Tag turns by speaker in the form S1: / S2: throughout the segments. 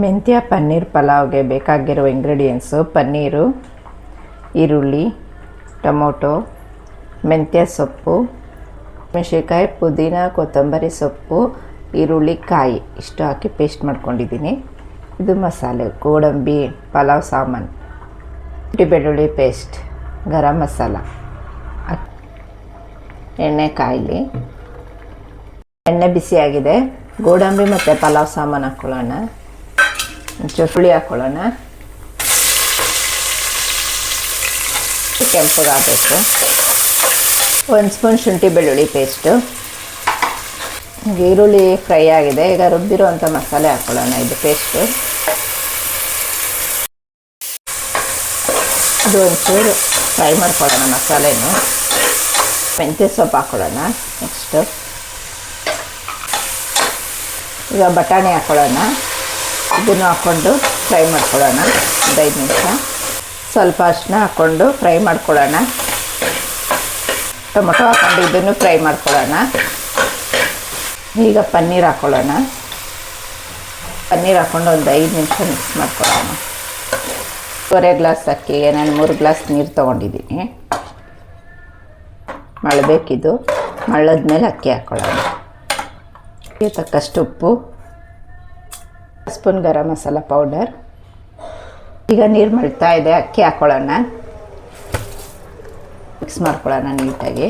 S1: ಮೆಂತ್ಯ ಪನ್ನೀರ್ ಪಲಾವ್ಗೆ ಬೇಕಾಗಿರುವ ಇಂಗ್ರೀಡಿಯೆಂಟ್ಸು: ಪನ್ನೀರು, ಈರುಳ್ಳಿ, ಟೊಮೊಟೊ, ಮೆಂತ್ಯ ಸೊಪ್ಪು, ಮೆಣಸಿನ್ಕಾಯಿ, ಪುದೀನ, ಕೊತ್ತಂಬರಿ ಸೊಪ್ಪು, ಈರುಳ್ಳಿ, ಕಾಯಿ ಇಷ್ಟು ಹಾಕಿ ಪೇಸ್ಟ್ ಮಾಡ್ಕೊಂಡಿದ್ದೀನಿ. ಇದು ಮಸಾಲೆ: ಗೋಡಂಬಿ, ಪಲಾವ್ ಸಾಮಾನು, ಶುಂಠಿ ಬೆಳ್ಳುಳ್ಳಿ ಪೇಸ್ಟ್, ಗರಂ ಮಸಾಲ. ಎಣ್ಣೆ ಕಾಯಿಲಿ. ಎಣ್ಣೆ ಬಿಸಿಯಾಗಿದೆ. ಗೋಡಂಬಿ ಮತ್ತು ಪಲಾವ್ ಸಾಮಾನು ಹಾಕ್ಕೊಳ್ಳೋಣ. ಚುರುಳಿ ಹಾಕ್ಕೊಳ್ಳೋಣ. ಕೆಂಪಗಾಗಬೇಕು. 1 ಸ್ಪೂನ್ ಶುಂಠಿ ಬೆಳ್ಳುಳ್ಳಿ ಪೇಸ್ಟು. ಈರುಳ್ಳಿ ಫ್ರೈ ಆಗಿದೆ. ಈಗ ರುಬ್ಬಿರುವಂಥ ಮಸಾಲೆ ಹಾಕ್ಕೊಳ್ಳೋಣ. ಇದು ಪೇಸ್ಟು. ಇದು ಒಂಚೂರು ಫ್ರೈ ಮಾಡ್ಕೊಳ್ಳೋಣ ಮಸಾಲೆನೂ. ಮೆಂತ್ಯ ಸೊಪ್ಪು ಹಾಕ್ಕೊಳ್ಳೋಣ. ನೆಕ್ಸ್ಟು ಈಗ ಬಟಾಣಿ ಹಾಕ್ಕೊಳ್ಳೋಣ. ಇದನ್ನು ಹಾಕ್ಕೊಂಡು ಫ್ರೈ ಮಾಡ್ಕೊಳ್ಳೋಣ 5 ನಿಮಿಷ. ಸ್ವಲ್ಪ ಅರಿಶಿನ ಹಾಕ್ಕೊಂಡು ಫ್ರೈ ಮಾಡ್ಕೊಳ್ಳೋಣ. ಟೊಮೊಟೊ ಹಾಕ್ಕೊಂಡು ಇದನ್ನು ಫ್ರೈ ಮಾಡ್ಕೊಳ್ಳೋಣ. ಈಗ ಪನ್ನೀರ್ ಹಾಕ್ಕೊಳ್ಳೋಣ. ಪನ್ನೀರ್ ಹಾಕ್ಕೊಂಡು ಒಂದು 5 ನಿಮಿಷ ಮಿಕ್ಸ್ ಮಾಡ್ಕೊಳ್ಳೋಣ. 1/2 ಗ್ಲಾಸ್ ಅಕ್ಕಿಗೆ ನಾನು 3 ಗ್ಲಾಸ್ ನೀರು ತೊಗೊಂಡಿದ್ದೀನಿ. ಮಳಬೇಕಿದು. ಮಳ್ಳದ ಮೇಲೆ ಅಕ್ಕಿ ಹಾಕ್ಕೊಳ್ಳೋಣ. ತಕ್ಕಷ್ಟು ಉಪ್ಪು, 1 ಸ್ಪೂನ್ ಗರಂ ಮಸಾಲ ಪೌಡರ್. ಈಗ ನೀರು ಮಳ್ತಾ ಇದೆ. ಅಕ್ಕಿ ಹಾಕ್ಕೊಳ್ಳೋಣ. ಮಿಕ್ಸ್ ಮಾಡ್ಕೊಳ್ಳೋಣ ನೀಟಾಗಿ.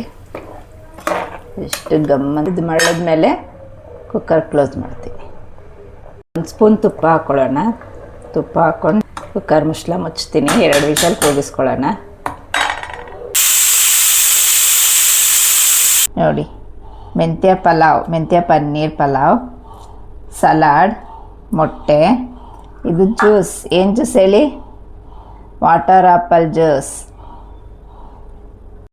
S1: ಇಷ್ಟು ಇದು ಮಳ್ಳದ ಮೇಲೆ ಕುಕ್ಕರ್ ಕ್ಲೋಸ್ ಮಾಡ್ತೀನಿ. 1 ಸ್ಪೂನ್ ತುಪ್ಪ ಹಾಕ್ಕೊಳ್ಳೋಣ. ತುಪ್ಪ ಹಾಕ್ಕೊಂಡು ಕುಕ್ಕರ್ ಮುಚ್ಚಳ ಮುಚ್ತೀನಿ. 2 ವಿಷಲ್ ಕೂಗಿಸ್ಕೊಳ್ಳೋಣ. ನೋಡಿ, ಮೆಂತ್ಯ ಪನ್ನೀರ್ ಪಲಾವ್, ಸಲಾಡ್, ಮೊಟ್ಟೆ. ಇದು ಜ್ಯೂಸ್. ಏನು ಜ್ಯೂಸ್ ಹೇಳಿ? Water apple juice.